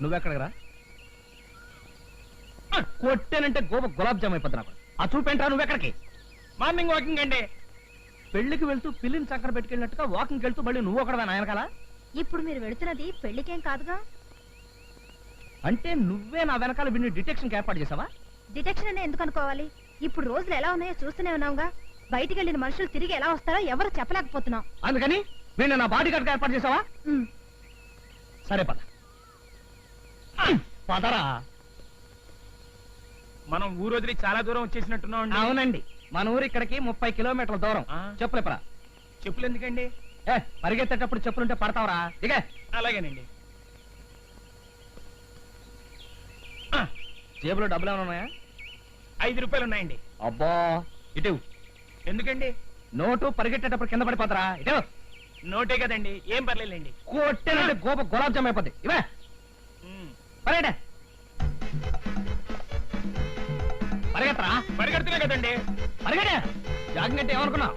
నువ్వెక్కడికి రా? కొట్టేనంటే గోప గులాబ్ జామ్ అయిపోద్ది నాకు. ఆ చూపేంట్రా నువ్వెక్కడికి? మార్నింగ్ వాకింగ్ అండి. పెళ్లికి వెళ్తూ పిల్లిని చక్కర పెట్టుకెళ్ళినట్టుగా వాకింగ్కి వెళ్తూ మళ్ళీ నువ్వు ఒకడవే నాయనకాల? ఇప్పుడు మీరు వెళుతున్నది పెళ్లికేం కాదుగా. అంటే నువ్వే నా వెనకాల విని డిటెక్షన్ ఏర్పాటు చేసావా? డిటెక్షన్ అనే ఎందుకు అనుకోవాలి? ఇప్పుడు రోజులు ఎలా ఉన్నాయో చూస్తూనే ఉన్నావుగా. బయటికి వెళ్ళిన మనుషులు తిరిగి ఎలా వస్తారో ఎవరు చెప్పలేకపోతున్నాం. అందుకని వీళ్ళు నా బాడీ గార్డ్ ఏర్పాటు చేసావా? సరే పద. పదరా. మనం ఊరు వదిలి చాలా దూరం వచ్చేసినట్టున్నాం. అవునండి, మన ఊరు ఇక్కడికి 30 కిలోమీటర్ల దూరం. చెప్పులేపరా. చెప్పులు ఎందుకండి? పరిగెత్తేటప్పుడు చెప్పులుంటే పడతావరా? ఇక అలాగేనండి. జేబులో డబ్బులు ఏమైనా ఉన్నాయా? 5 రూపాయలు ఉన్నాయండి. అబ్బా, ఇటు. ఎందుకండి? నోటు పరిగెట్టేటప్పుడు కింద పడిపోతారా? ఇటు. నోటే కదండి, ఏం పర్లేదండి. కొట్టేనంటే గోప గులాబ్ జామ్ అయిపోద్ది. ఇవే పరిగెట్ట. పరిగెత్తరా. పరిగెడుతున్నా కదండి. పరిగెట. జాగింగ్ అంటే ఏమనుకున్నావు?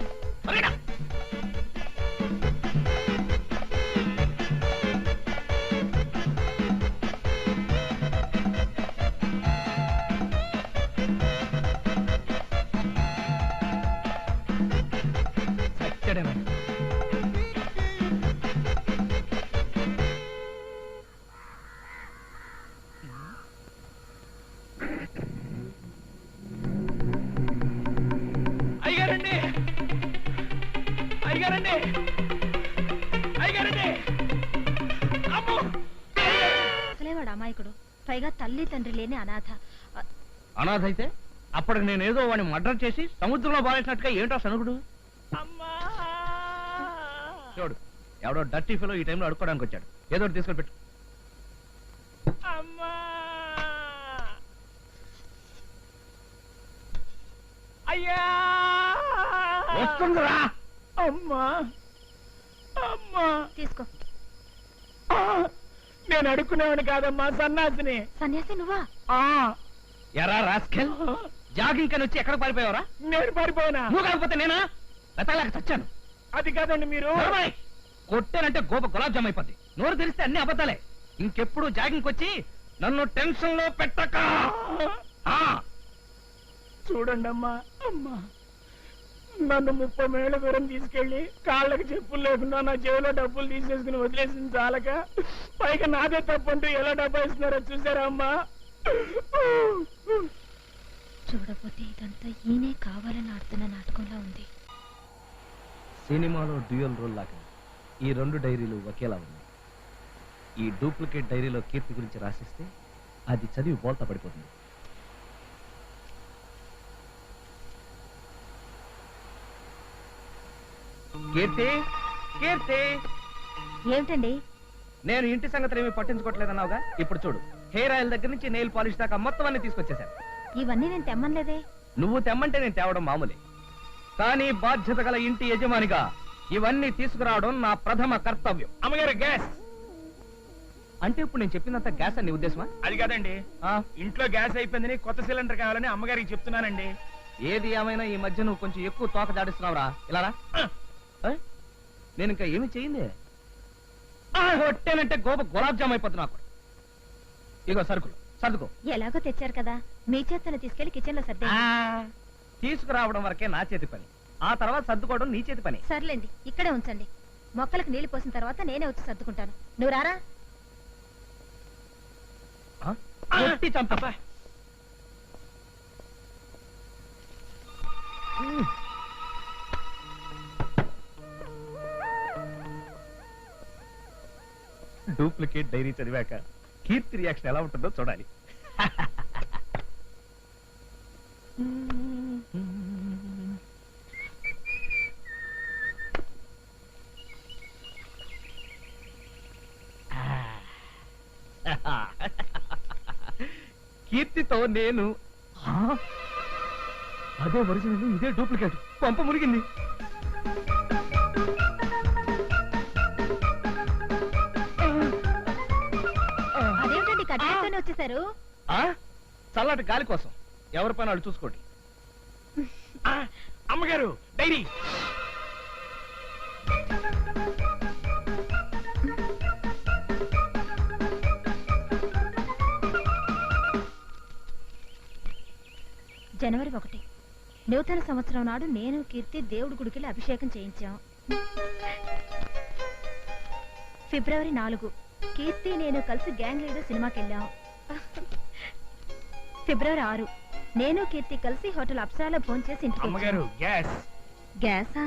పరిగెట. అయ్యారండి, అయ్యారండి, అయ్యారండి. అసలేవాడు అమాయకుడు, పైగా తల్లి తండ్రి లేని అనాథ. అనాథ అయితే అప్పటికి నేనేదో వాడిని మర్డర్ చేసి సముద్రంలో బారేసినట్టుగా ఏంటో సనుగుడు. చూడు, ఎవడో డర్టీ ఫెలో ఈ టైంలో అడుక్కోవడానికి వచ్చాడు. ఏదో తీసుకొని పెట్టు. అయ్యా వస్తుందిరా. అమ్మా, అమ్మా తీసుకో. నేను అడుక్కునేవాడిని కాదమ్మా, సన్నాసిని. సన్యాసి నువ్వా? ఎరా రాస్కెల్, జాగింగ్ కని వచ్చి ఎక్కడ పారిపోయావరా? నేను పారిపోయినా. నువ్వు కాకపోతే నేనా? వెతలాక చచ్చాను. అది కాదండి మీరు. కొట్టానంటే గోప గులాబ్ జామ్ అయిపోద్ది. నోరు తెరిస్తే అన్ని అబద్ధాలే. ఇంకెప్పుడు జాగింగ్ వచ్చి నన్ను టెన్షన్ లో పెట్టక. చూడండి అమ్మా, అమ్మా నన్ను 30 మైళ్ళ దూరం తీసుకెళ్లి కాళ్ళకి చెప్పులు లేకుండా నా చెవిలో డబ్బులు తీసేసుకుని వదిలేసింది చాలక, పైగా నాదే తప్పంటూ ఎలా డబ్బా ఇస్తున్నారో చూసారా అమ్మా? చూడపోతే ఇదంతా ఈయనే కావాలని ఆడుతున్న నాటకంలా ఉంది. సినిమాలో డ్యూయల్ రోల్ లాగా ఈ 2 డైరీలు ఒకేలా ఉన్నాయి. ఈ డూప్లికేట్ డైరీలో కీర్తి గురించి రాసిస్తే అది చదివి బోల్తా పడిపోతుంది. కీర్తి, కీర్తి. ఏమిటండి? నేను ఇంటి సంగతులు ఏమీ పట్టించుకోవట్లేదన్నావుగా, ఇప్పుడు చూడు, హెయిర్ ఆయిల్ దగ్గర నుంచి నెయిల్ పాలిష్ దాకా మొత్తం అన్ని తీసుకొచ్చేశాను. ఇవన్నీ నేను తెమ్మనలేదే. నువ్వు తెమ్మంటే నేను తేవడం మామూలే, కానీ బాధ్యత గల ఇంటి యజమానిగా ఇవన్నీ తీసుకురావడం నా ప్రథమ కర్తవ్యం. అమ్మగారు గ్యాస్ అంటే ఇప్పుడు నేను చెప్పినంత గ్యాస్ అని ఉద్దేశమా? అది కాదండి, ఇంట్లో గ్యాస్ అయిపోయిందని కొత్త సిలిండర్ కావాలని అమ్మగారికి చెప్తున్నానండి. ఏది ఏమైనా ఈ మధ్య నువ్వు కొంచెం ఎక్కువ తోక దాడిస్తున్నావురా. ఇలా నేను ఇంకా ఏమి చేయింది. కొట్టేనంటే గోప గులాబ్ జామ్ అయిపోతుంది నాకు. ఇగో సరుకులు సర్దుకో. ఎలాగో తెచ్చారు కదా, మీ చేతను తీసుకెళ్లి కిచెన్ లో సర్దే. తీసుకురావడం వరకే నా చేతి పని, ఆ తర్వాత సర్దుకోవడం నీ చేతి పని. సర్లేండి, ఇక్కడే ఉంచండి. మొక్కలకు నీళ్లు పోసిన తర్వాత నేనే వచ్చి సర్దుకుంటాను. నువ్వు రారా. చంపా. డూప్లికేట్ డైరీ చదివాక కీర్తి రియాక్షన్ ఎలా ఉంటుందో చూడాలి. కీర్తితో నేను అదే ఒరిజినల్, ఇదే డూప్లికేట్. పంప మురిగింది. అదేంటండి కట్టేస్తూనే వచ్చేసారు? చల్లటి గాలి కోసం ఎవరి పని వాళ్ళు చూసుకోండి. అమ్మగారు డైరీ. జనవరి 1 నూతన సంవత్సరం నాడు నేను కీర్తి దేవుడి గుడికి అభిషేకం చేయించాం. ఫిబ్రవరి 4 కీర్తి నేను కలిసి గ్యాంగ్ లీడర్ సినిమాకి వెళ్ళాం. ఫిబ్రవరి 6 నేను కీర్తి కలిసి హోటల్ అప్సరాలో భోంచేసి ఇంటికి వచ్చాం. అమ్మగారు గ్యాస్ గ్యాసా?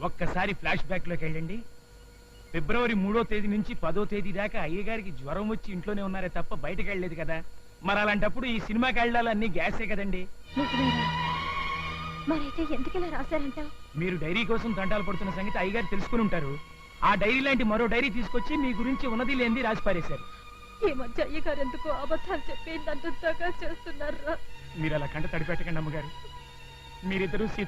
ఒక్కసారి ఫ్లాష్ బ్యాక్ లోకి వెళ్ళండి. ఫిబ్రవరి 3వ తేదీ నుంచి 10వ తేదీ దాకా అయ్యగారికి జ్వరం వచ్చి ఇంట్లోనే ఉన్నారే తప్ప బయటకు వెళ్ళలేదు కదా. మరి అలాంటప్పుడు ఈ సినిమాకి వెళ్ళాలన్నీ గ్యాసే కదండి. నిజమేనా? మరైతే ఎందుకు ఇలా రాశారంటావు? మీరు డైరీ కోసం తంటాలు పడుతున్న సంగతి అయ్యగారు తెలుసుకుని ఉంటారు. ఆ డైరీ లాంటి మరో డైరీ తీసుకొచ్చి మీ గురించి ఉన్నది లేనిది రాసి పారేశారు. ఈ మధ్య అయ్యగారు ఎందుకు అబద్ధాలు చెప్పి నన్ను దగా చేస్తున్నారా? మీరు అలా కంట తడిపెట్టకండి అమ్మగారు. మీరిద్దరూ